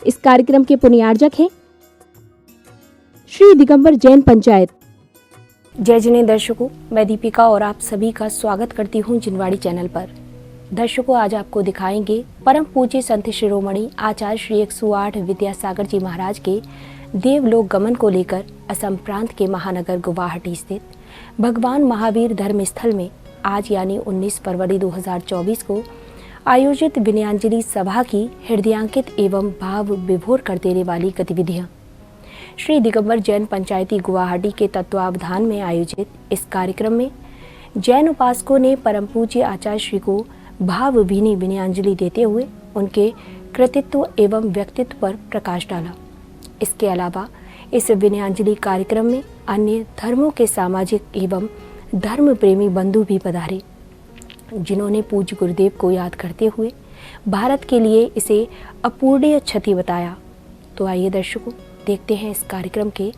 इस कार्यक्रम के पुण्यार्जक हैं श्री दिगंबर जैन पंचायत। जय जिने दर्शकों, मैं दीपिका और आप सभी का स्वागत करती हूं जिनवाड़ी चैनल पर। दर्शकों, आज आपको दिखाएंगे परम पूज्य संत शिरोमणि आचार्य श्री 108 विद्यासागर जी महाराज के देवलोक गमन को लेकर असम प्रांत के महानगर गुवाहाटी स्थित भगवान महावीर धर्म स्थल में आज यानी 19 फरवरी 2024 को आयोजित विनयांजलि सभा की हृदयांकित एवं भाव विभोर कर देने वाली गतिविधियां। श्री दिगंबर जैन पंचायती गुवाहाटी के तत्वावधान में आयोजित इस कार्यक्रम में जैन उपासकों ने परम पूज्य आचार्य श्री को भावभीनी विनयांजलि देते हुए उनके कृतित्व एवं व्यक्तित्व पर प्रकाश डाला। इसके अलावा इस विनयांजलि कार्यक्रम में अन्य धर्मों के सामाजिक एवं धर्म प्रेमी बंधु भी पधारे, जिन्होंने पूज्य गुरुदेव को याद करते हुए भारत के लिए इसे अपूरणीय क्षति बताया। तो आइए दर्शकों, देखते हैं इस कार्यक्रम के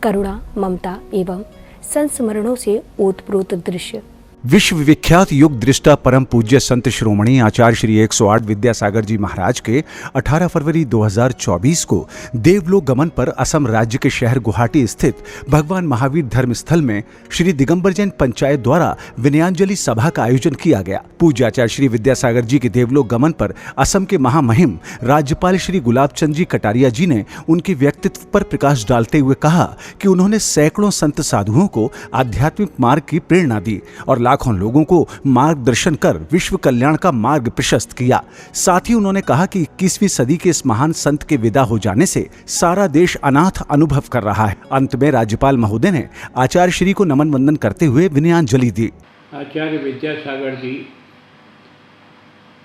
करुणा, ममता एवं संस्मरणों से ओतप्रोत दृश्य। विश्व विख्यात युग दृष्टा परम पूज्य संत शिरोमणि आचार्य श्री 108 विद्यासागर जी महाराज के 18 फरवरी 2024 को देवलोक गमन पर असम राज्य के शहर गुवाहाटी स्थित भगवान महावीर धर्म स्थल में श्री दिगंबर जैन पंचायत द्वारा विनयांजलि सभा का आयोजन किया गया। पूज्य आचार्य श्री विद्यासागर जी के देवलोक गमन पर असम के महामहिम राज्यपाल श्री गुलाब चंद जी कटारिया जी ने उनके व्यक्तित्व पर प्रकाश डालते हुए कहा कि उन्होंने सैकड़ों संत साधुओं को आध्यात्मिक मार्ग की प्रेरणा दी और लाखों लोगों को मार्गदर्शन कर विश्व कल्याण का मार्ग प्रशस्त किया। साथ ही उन्होंने कहा कि 21वीं सदी के इस महान संत के विदा हो जाने से सारा देश अनाथ अनुभव कर रहा है। अंत में राज्यपाल महोदय ने आचार्य श्री को नमन वंदन करते हुए विनयांजलि दी। आचार्य विद्यासागर जी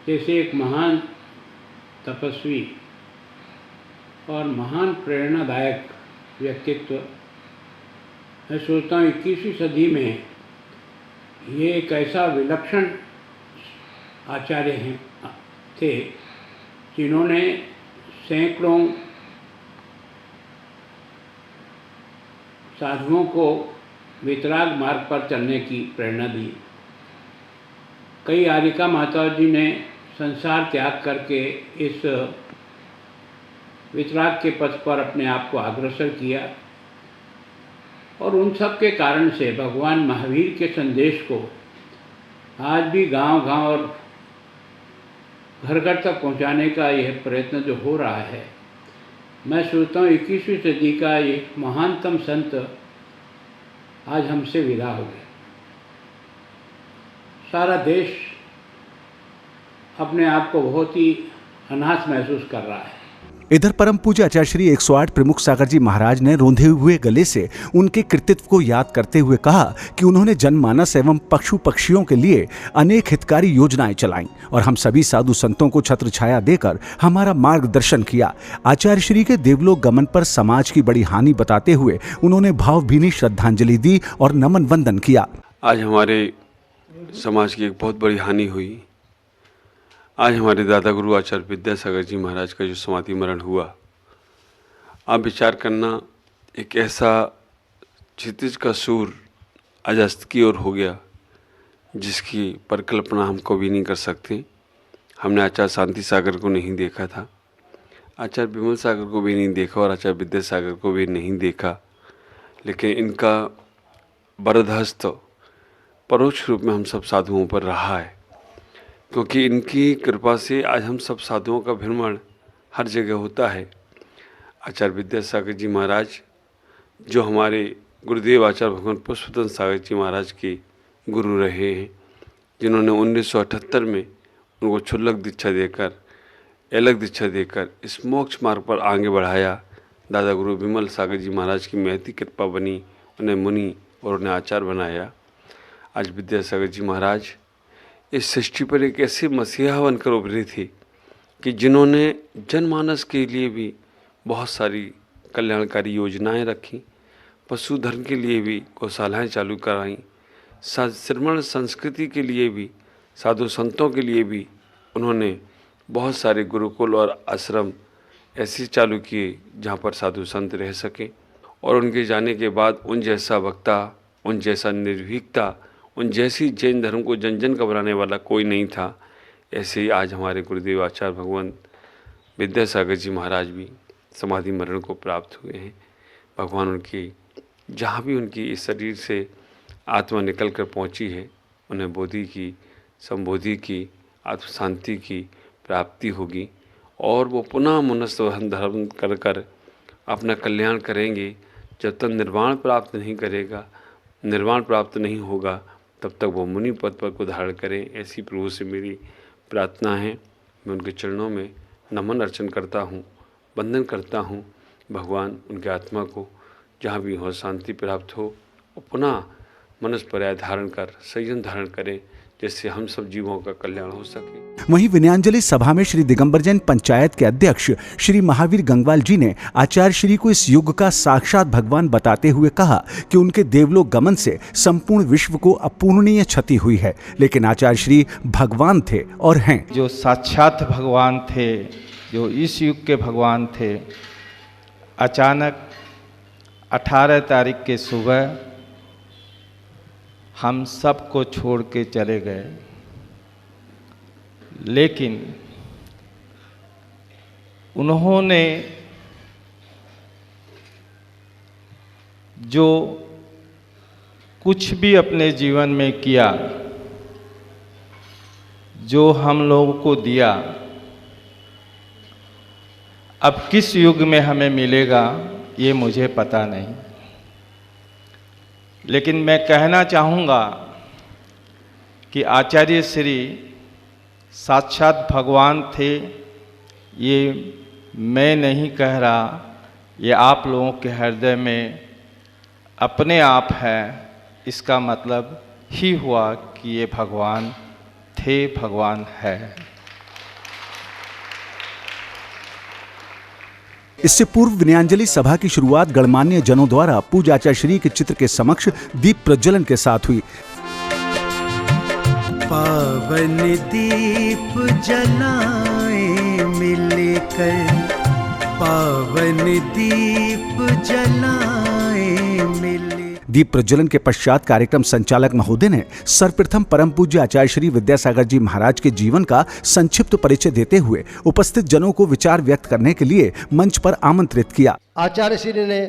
जैसे एक महान तपस्वी और महान प्रेरणादायक व्यक्तित्व, मैं सोचता हूँ 21वीं सदी में ये एक ऐसा विलक्षण आचार्य थे जिन्होंने सैकड़ों साधुओं को वितराग मार्ग पर चलने की प्रेरणा दी। कई आर्यिका माता जी ने संसार त्याग करके इस वितराग के पथ पर अपने आप को अग्रसर किया और उन सब के कारण से भगवान महावीर के संदेश को आज भी गांव-गांव और घर-घर तक पहुंचाने का यह प्रयत्न जो हो रहा है, मैं सोचता हूँ 21वीं सदी का ये महानतम संत आज हमसे विदा हो गया। सारा देश अपने आप को बहुत ही अनाथ महसूस कर रहा है। इधर परम पूज्य आचार्य श्री 108 प्रमुख सागर जी महाराज ने रोंधे हुए गले से उनके कृतित्व को याद करते हुए कहा कि उन्होंने जनमानस एवं पशु पक्षियों के लिए अनेक हितकारी योजनाएं चलाईं और हम सभी साधु संतों को छत्र छाया देकर हमारा मार्गदर्शन किया। आचार्य श्री के देवलोक गमन पर समाज की बड़ी हानि बताते हुए उन्होंने भावभीनी श्रद्धांजलि दी और नमन वंदन किया। आज हमारे समाज की एक बहुत बड़ी हानि हुई। आज हमारे दादा गुरु आचार्य विद्यासागर जी महाराज का जो समाधि मरण हुआ, आप विचार करना, एक ऐसा क्षितिज का सूर आज अस्त की ओर हो गया जिसकी परिकल्पना हम कभी नहीं कर सकते। हमने आचार्य शांति सागर को नहीं देखा था, आचार्य विमल सागर को भी नहीं देखा और आचार्य विद्यासागर को भी नहीं देखा, लेकिन इनका वरदहस्त परोक्ष रूप में हम सब साधुओं पर रहा है, क्योंकि इनकी कृपा से आज हम सब साधुओं का भ्रमण हर जगह होता है। आचार्य विद्यासागर जी महाराज जो हमारे गुरुदेव आचार्य भगवान पुष्पतन सागर जी महाराज के गुरु रहे हैं, जिन्होंने 1978 में उनको क्षुल्लक दीक्षा देकर, अलग दीक्षा देकर इस मोक्ष मार्ग पर आगे बढ़ाया। दादा गुरु विमल सागर जी महाराज की महती कृपा बनी, उन्हें मुनि और उन्हें आचार्य बनाया। आज विद्यासागर जी महाराज इस सृष्टि पर एक ऐसे मसीहा बनकर उभरे थे कि जिन्होंने जनमानस के लिए भी बहुत सारी कल्याणकारी योजनाएं रखी, पशुधन के लिए भी गौशालाएं चालू कराईं, श्रमण संस्कृति के लिए भी, साधु संतों के लिए भी उन्होंने बहुत सारे गुरुकुल और आश्रम ऐसे चालू किए जहाँ पर साधु संत रह सकें। और उनके जाने के बाद उन जैसा वक्ता, उन जैसा निर्भीकता, उन जैसी जैन धर्म को जन जन का बनाने वाला कोई नहीं था। ऐसे ही आज हमारे गुरुदेव आचार्य भगवान विद्यासागर जी महाराज भी समाधि मरण को प्राप्त हुए हैं। भगवान उनकी जहाँ भी उनकी इस शरीर से आत्मा निकल कर पहुँची है, उन्हें बोधि की, संबोधि की, आत्म शांति की प्राप्ति होगी और वो पुनः मनुष्य धर्म कर कर अपना कल्याण करेंगे। जब तक निर्वाण प्राप्त नहीं करेगा, निर्वाण प्राप्त नहीं होगा, तब तक वो मुनि पद पर को धारण करें, ऐसी प्रभु से मेरी प्रार्थना है। मैं उनके चरणों में नमन अर्चन करता हूँ, वंदन करता हूँ। भगवान उनके आत्मा को जहाँ भी हो शांति प्राप्त हो और पुनः मनुष्य पर्याय धारण कर संयम धारण करें, जिससे हम सब जीवों का कल्याण हो सके। वहीं विनयांजलि सभा में श्री दिगंबर जैन पंचायत के अध्यक्ष श्री महावीर गंगवाल जी ने आचार्य श्री को इस युग का साक्षात भगवान बताते हुए कहा कि उनके देवलोक गमन से संपूर्ण विश्व को अपूर्णीय क्षति हुई है, लेकिन आचार्य श्री भगवान थे और हैं। जो साक्षात भगवान थे, जो इस युग के भगवान थे, अचानक 18 तारीख के सुबह हम सबको छोड़ के चले गए। लेकिन उन्होंने जो कुछ भी अपने जीवन में किया, जो हम लोगों को दिया, अब किस युग में हमें मिलेगा ये मुझे पता नहीं। लेकिन मैं कहना चाहूँगा कि आचार्य श्री साक्षात भगवान थे। ये मैं नहीं कह रहा, ये आप लोगों के हृदय में अपने आप है। इसका मतलब ही हुआ कि ये भगवान थे, भगवान है। इससे पूर्व विनयांजलि सभा की शुरुआत गणमान्य जनों द्वारा पूज्य आचार्य श्री के चित्र के समक्ष दीप प्रज्वलन के साथ हुई। पावन दीप जलाए मिलकर, पावन दीप जलाए मिलकर। दीप प्रज्वलन के पश्चात कार्यक्रम संचालक महोदय ने सर्वप्रथम परम पूज्य आचार्य श्री विद्यासागर जी महाराज के जीवन का संक्षिप्त परिचय देते हुए उपस्थित जनों को विचार व्यक्त करने के लिए मंच पर आमंत्रित किया। आचार्य श्री ने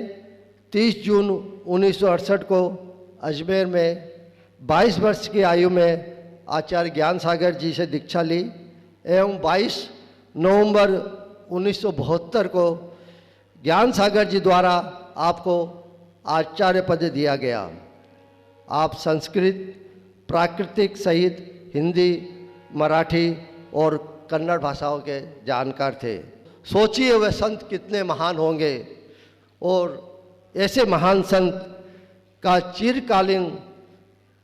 30 जून 1968 को अजमेर में 22 वर्ष की आयु में आचार्य ज्ञान सागर जी से दीक्षा ली एवं 22 नवंबर 1972 को ज्ञान सागर जी द्वारा आपको आचार्य पद दिया गया। आप संस्कृत, प्राकृतिक सहित हिंदी, मराठी और कन्नड़ भाषाओं के जानकार थे। सोचिए वे संत कितने महान होंगे और ऐसे महान संत का चिरकालीन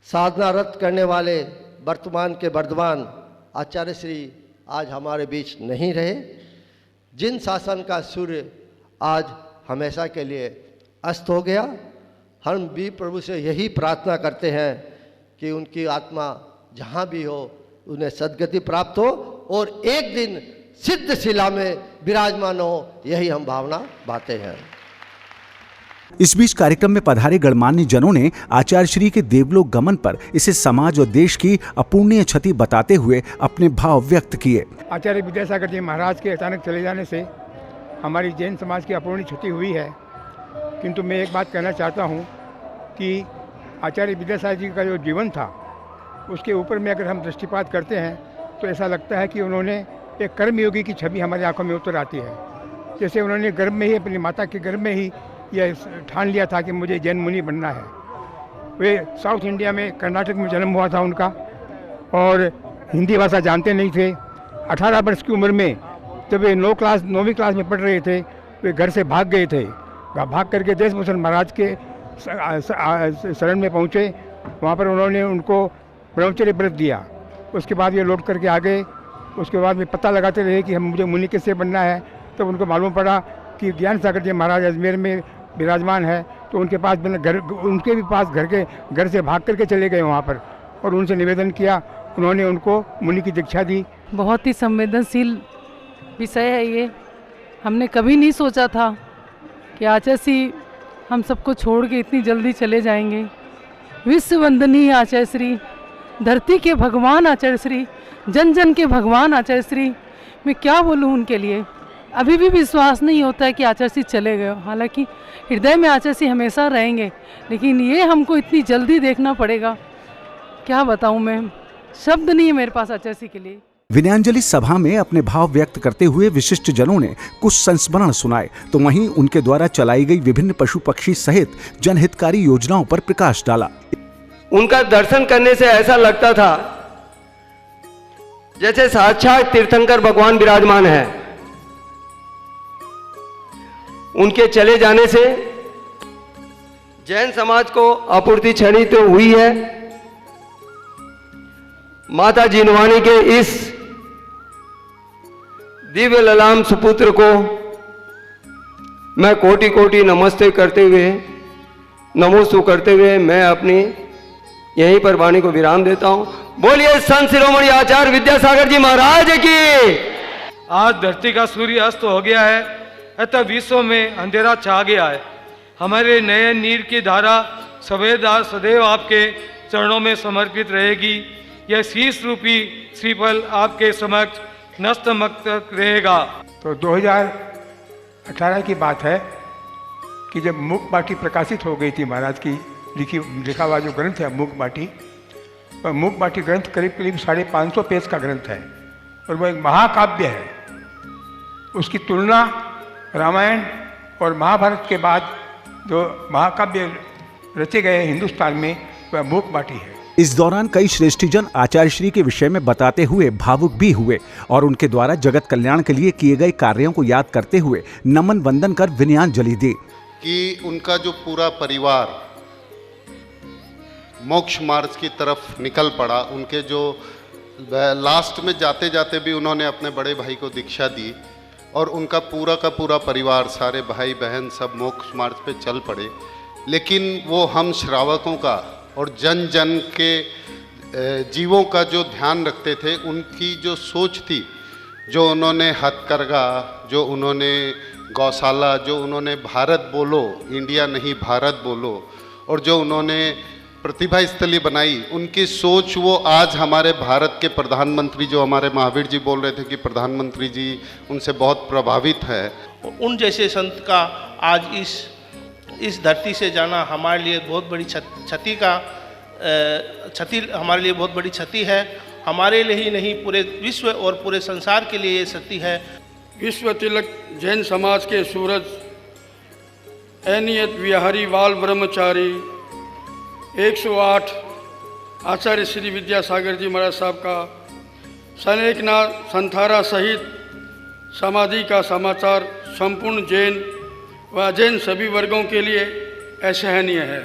साधनारत करने वाले वर्तमान के वर्धमान आचार्य श्री आज हमारे बीच नहीं रहे। जिन शासन का सूर्य आज हमेशा के लिए अस्त हो गया, हम भी प्रभु से यही प्रार्थना करते हैं कि उनकी आत्मा जहाँ भी हो उन्हें सद्गति प्राप्त हो और एक दिन सिद्ध शिला में विराजमान हो, यही हम भावना बाते हैं। इस बीच कार्यक्रम में पधारे गणमान्य जनों ने आचार्य श्री के देवलोक गमन पर इसे समाज और देश की अपूर्णीय क्षति बताते हुए अपने भाव व्यक्त किए। आचार्य विद्यासागर जी महाराज के अचानक चले जाने से हमारी जैन समाज की अपूर्णीय क्षति हुई है, किंतु मैं एक बात कहना चाहता हूँ कि आचार्य विद्यासागर जी का जो जीवन था उसके ऊपर में अगर हम दृष्टिपात करते हैं तो ऐसा लगता है कि उन्होंने एक कर्मयोगी की छवि हमारी आंखों में उतर आती है। जैसे उन्होंने गर्भ में ही, अपनी माता के गर्भ में ही यह ठान लिया था कि मुझे जैन मुनि बनना है। वे साउथ इंडिया में, कर्नाटक में जन्म हुआ था उनका और हिंदी भाषा जानते नहीं थे। 18 वर्ष की उम्र में जब वे 9वीं क्लास में पढ़ रहे थे, वे घर से भाग गए थे। भाग करके देशभूषण महाराज के शरण में पहुँचे। वहाँ पर उन्होंने उनको ब्रह्मचर्य व्रत दिया। उसके बाद ये लौट करके आ गए। उसके बाद में पता लगाते रहे कि मुझे मुनि कैसे बनना है। तो उनको मालूम पड़ा कि ज्ञान सागर जी महाराज अजमेर में विराजमान है, तो उनके पास उनके भी पास घर से भाग करके चले गए वहाँ पर और उनसे निवेदन किया। उन्होंने उनको मुनि की दीक्षा दी। बहुत ही संवेदनशील विषय है ये। हमने कभी नहीं सोचा था कि आचार्य श्री हम सबको छोड़ के इतनी जल्दी चले जाएंगे। विश्व वंदनीय आचार्य श्री, धरती के भगवान आचार्य श्री, जन जन के भगवान आचार्य श्री, मैं क्या बोलूँ उनके लिए। अभी भी विश्वास नहीं होता है कि आचार्य सिंह चले गए। हालांकि हृदय में आचार्य सिंह हमेशा रहेंगे, लेकिन ये हमको इतनी जल्दी देखना पड़ेगा, क्या बताऊं मैं, शब्द नहीं है मेरे पास आचार्य सिंह के लिए। विनयांजलि सभा में अपने भाव व्यक्त करते हुए विशिष्ट जनों ने कुछ संस्मरण सुनाए, तो वहीं उनके द्वारा चलाई गई विभिन्न पशु पक्षी सहित जनहितकारी योजनाओं पर प्रकाश डाला। उनका दर्शन करने से ऐसा लगता था जैसे साक्षात तीर्थंकर भगवान विराजमान है। उनके चले जाने से जैन समाज को आपूर्ति क्षणित तो हुई है। माता जिनवानी के इस दिव्य ललाम सुपुत्र को मैं कोटि कोटि नमस्ते करते हुए, नमोस्तु करते हुए मैं अपनी यहीं पर वाणी को विराम देता हूं। बोलिए संत शिरोमणि आचार्य विद्यासागर जी महाराज की। आज धरती का सूर्य अस्त हो गया है, अतः विश्व में अंधेरा छा गया है। हमारे नए नीर की धारा सदैव आपके चरणों में समर्पित रहेगी। यह शीश रूपी श्रीफल आपके समक्ष नतमस्तक रहेगा। तो 2018 की बात है कि जब मूक बाटी प्रकाशित हो गई थी, महाराज की लिखा हुआ जो ग्रंथ है मूक बाटी, और मूक बाटी ग्रंथ करीब 550 पेज का ग्रंथ है और वह एक महाकाव्य है। उसकी तुलना रामायण और महाभारत के बाद जो महाकाव्य रचे गए हिंदुस्तान में, वह मूक बाटी है। इस दौरान कई श्रेष्ठीजन आचार्य श्री के विषय में बताते हुए भावुक भी हुए और उनके द्वारा जगत कल्याण के लिए किए गए कार्यों को याद करते हुए नमन वंदन कर विनयांजलि दी। कि उनका जो पूरा परिवार मोक्ष मार्ग की तरफ निकल पड़ा, उनके जो लास्ट में जाते जाते भी उन्होंने अपने बड़े भाई को दीक्षा दी और उनका पूरा का पूरा परिवार, सारे भाई बहन सब मोक्ष मार्ग पे चल पड़े। लेकिन वो हम श्रावकों का और जन जन के जीवों का जो ध्यान रखते थे, उनकी जो सोच थी, जो उन्होंने हथकरघा, जो उन्होंने गौशाला, जो उन्होंने भारत बोलो, इंडिया नहीं भारत बोलो, और जो उन्होंने प्रतिभा स्थली बनाई, उनकी सोच वो आज हमारे भारत के प्रधानमंत्री, जो हमारे महावीर जी बोल रहे थे कि प्रधानमंत्री जी उनसे बहुत प्रभावित है। उन जैसे संत का आज इस धरती से जाना हमारे लिए बहुत बड़ी क्षति हमारे लिए बहुत बड़ी क्षति है। हमारे लिए ही नहीं, पूरे विश्व और पूरे संसार के लिए ये क्षति है। विश्व तिलक जैन समाज के सूरज अनियत विहारी बाल ब्रह्मचारी 108 आचार्य श्री विद्यासागर जी महाराज साहब का सनेकनाथ संथारा सहित समाधि का समाचार संपूर्ण जैन व अजैन सभी वर्गों के लिए असहनीय है।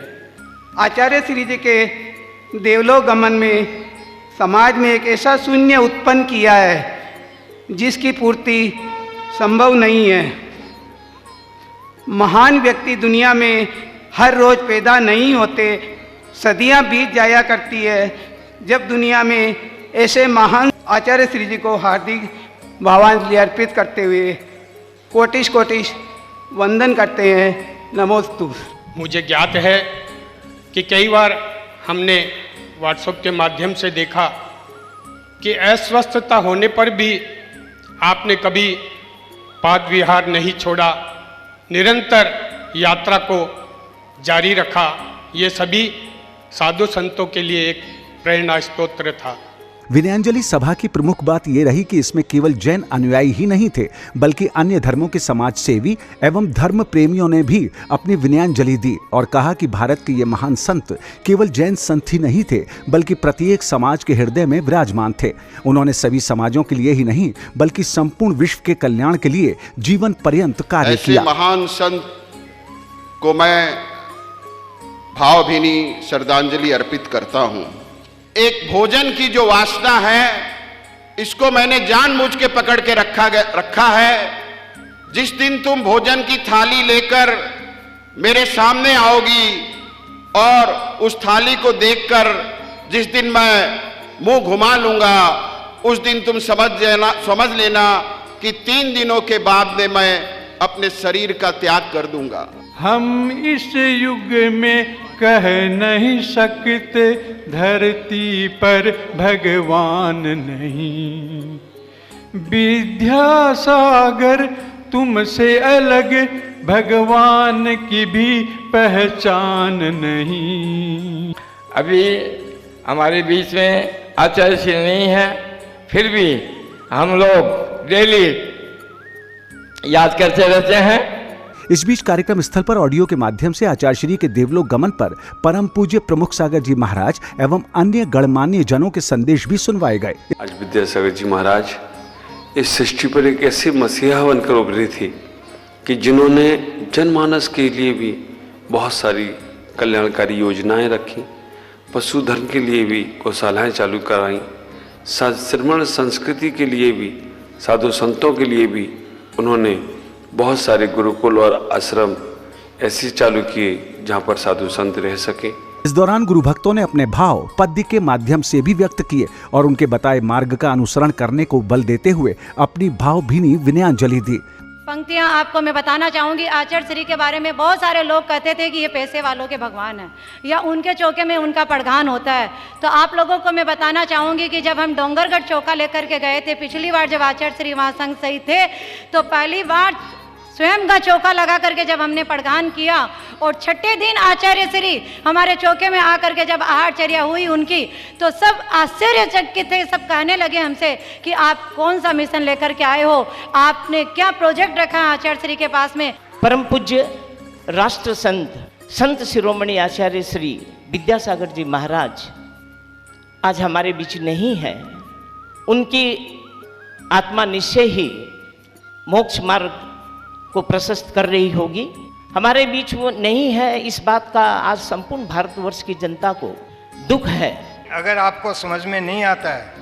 आचार्य श्री जी के देवलोक गमन में समाज में एक ऐसा शून्य उत्पन्न किया है जिसकी पूर्ति संभव नहीं है। महान व्यक्ति दुनिया में हर रोज पैदा नहीं होते, सदियां बीत जाया करती है जब दुनिया में ऐसे महान आचार्य श्री जी को हार्दिक भावांजलि अर्पित करते हुए कोटिश कोटिश वंदन करते हैं। नमोस्तु। मुझे ज्ञात है कि कई बार हमने व्हाट्सएप के माध्यम से देखा कि अस्वस्थता होने पर भी आपने कभी पाद विहार नहीं छोड़ा, निरंतर यात्रा को जारी रखा। ये सभी साधु संतों के लिए एक प्रेरणा स्तोत्र था। विनयांजलि सभा की प्रमुख बात यह रही कि इसमें केवल जैन अनुयायी ही नहीं थे, बल्कि अन्य धर्मों के समाज सेवी एवं धर्म प्रेमियों ने भी अपनी विनयांजलि दी और कहा कि भारत के ये महान संत केवल जैन संत ही नहीं थे, बल्कि प्रत्येक समाज के हृदय में विराजमान थे। उन्होंने सभी समाजों के लिए ही नहीं, बल्कि संपूर्ण विश्व के कल्याण के लिए जीवन पर्यंत कार्य किया। ऐसे महान संत को मैं भावभीनी श्रद्धांजलि अर्पित करता हूँ। एक भोजन की जो वासना है, इसको मैंने जानबूझ के पकड़ के रखा है। जिस दिन तुम भोजन की थाली लेकर मेरे सामने आओगी और उस थाली को देखकर जिस दिन मैं मुंह घुमा लूंगा, उस दिन तुम समझ लेना कि 3 दिनों के बाद में मैं अपने शरीर का त्याग कर दूंगा। हम इस युग में कह नहीं सकते धरती पर भगवान नहीं। विद्यासागर तुमसे अलग भगवान की भी पहचान नहीं। अभी हमारे बीच में आचार्य श्री नहीं है, फिर भी हम लोग डेली याद करते रहते हैं। इस बीच कार्यक्रम स्थल पर ऑडियो के माध्यम से आचार्य श्री के देवलोक गमन पर परम पूज्य प्रमुख सागर जी महाराज एवं अन्य गणमान्य जनों के संदेश भी सुनवाए गए। आज विद्यासागर जी महाराज इस सृष्टि पर एक ऐसे मसीहा बनकर उभरे थे कि जिन्होंने जनमानस के लिए भी बहुत सारी कल्याणकारी योजनाएं रखी, पशुधन के लिए भी गौशालाएं चालू कराई, श्रमण संस्कृति के लिए भी, साधु संतों के लिए भी उन्होंने बहुत सारे गुरुकुल और आश्रम ऐसे चालू किए जहाँ पर साधु संत रह सके। इस दौरान गुरु भक्तों ने अपने भाव पद्य के माध्यम से भी व्यक्त किए और उनके बताए मार्ग का अनुसरण करने को बल देते हुए अपनी भावभीनी विनयांजलि दी। पंक्तियाँ आपको मैं बताना चाहूँगी। आचार्य श्री के बारे में बहुत सारे लोग कहते थे कि ये पैसे वालों के भगवान हैं या उनके चौके में उनका पड़घान होता है। तो आप लोगों को मैं बताना चाहूँगी कि जब हम डोंगरगढ़ चौका लेकर के गए थे पिछली बार, जब आचार्य श्री वहाँ संग सही थे, तो पहली बार स्वयं का चौका लगा करके जब हमने पड़घान किया और छठे दिन आचार्य श्री हमारे चौके में आकर के जब आहारचर्या हुई उनकी, तो सब आश्चर्यचकित थे। सब कहने लगे हमसे कि आप कौन सा मिशन लेकर के आए हो, आपने क्या प्रोजेक्ट रखा है आचार्य श्री के पास में। परम पूज्य राष्ट्र संत शिरोमणि आचार्य श्री विद्यासागर जी महाराज आज हमारे बीच नहीं है। उनकी आत्मा निश्चय ही मोक्ष मार्ग को प्रशस्त कर रही होगी। हमारे बीच वो नहीं है, इस बात का आज संपूर्ण भारतवर्ष की जनता को दुख है। अगर आपको समझ में नहीं आता है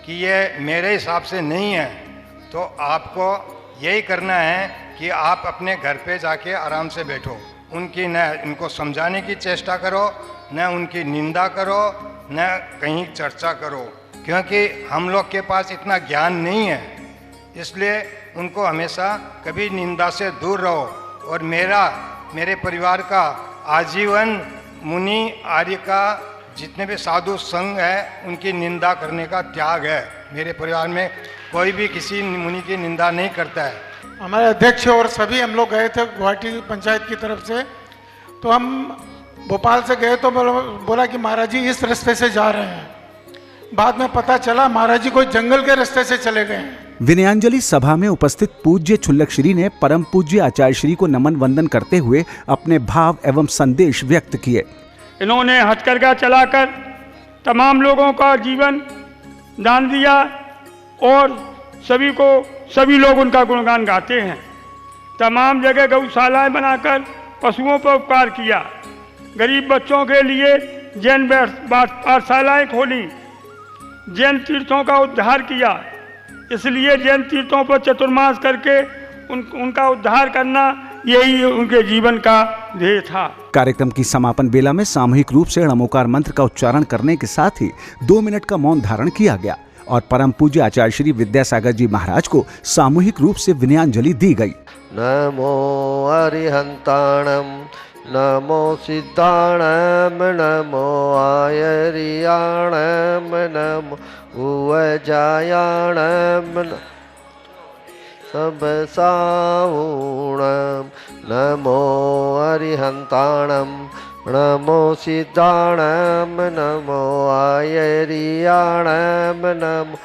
कि ये मेरे हिसाब से नहीं है, तो आपको यही करना है कि आप अपने घर पे जाके आराम से बैठो, उनकी न इनको समझाने की चेष्टा करो, न उनकी निंदा करो, न कहीं चर्चा करो, क्योंकि हम लोग के पास इतना ज्ञान नहीं है। इसलिए उनको हमेशा कभी निंदा से दूर रहो। और मेरे परिवार का आजीवन मुनि आर्य का जितने भी साधु संघ है उनकी निंदा करने का त्याग है। मेरे परिवार में कोई भी किसी मुनि की निंदा नहीं करता है। हमारे अध्यक्ष और सभी हम लोग गए थे गुवाहाटी पंचायत की तरफ से, तो हम भोपाल से गए तो बोला कि महाराज जी इस रास्ते से जा रहे हैं। बाद में पता चला महाराज जी कोई जंगल के रास्ते से चले गए हैं। विनयांजलि सभा में उपस्थित पूज्य छुल्लक श्री ने परम पूज्य आचार्य श्री को नमन वंदन करते हुए अपने भाव एवं संदेश व्यक्त किए। इन्होंने हथकरघा चलाकर तमाम लोगों का जीवन दान दिया और सभी लोग उनका गुणगान गाते हैं। तमाम जगह गौशालाएं बनाकर पशुओं पर उपकार किया, गरीब बच्चों के लिए जैन पाठशालाएं खोली, जैन तीर्थों का उद्धार किया। इसलिए जैन तीर्थों पर चतुर्मास करके उनका उद्धार करना यही उनके जीवन का ध्येय था। कार्यक्रम की समापन बेला में सामूहिक रूप से णमोकार मंत्र का उच्चारण करने के साथ ही 2 मिनट का मौन धारण किया गया और परम पूज्य आचार्य श्री विद्यासागर जी महाराज को सामूहिक रूप से विनयांजलि दी गई। नमो अरिहंताणम, नमो सिद्धाणम, नमो आयरियाणम, नमो उवजायाणम, सब सावूणम, नमो अरिहंताणम, नमो सिद्धाणम, नमो आयरियाणम, नमो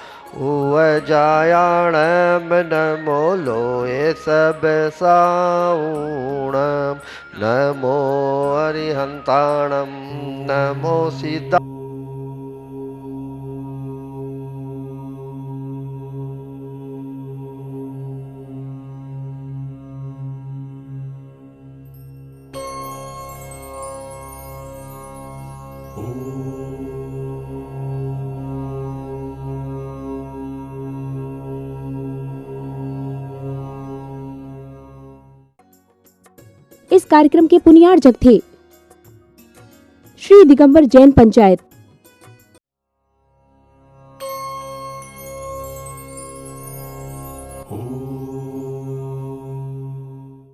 उवजायाणम, नमो लोए सब सावूणम, नमो अरिहंताणम, नमो सिद्धा। इस कार्यक्रम के पुनियार्जक थे श्री दिगंबर जैन पंचायत,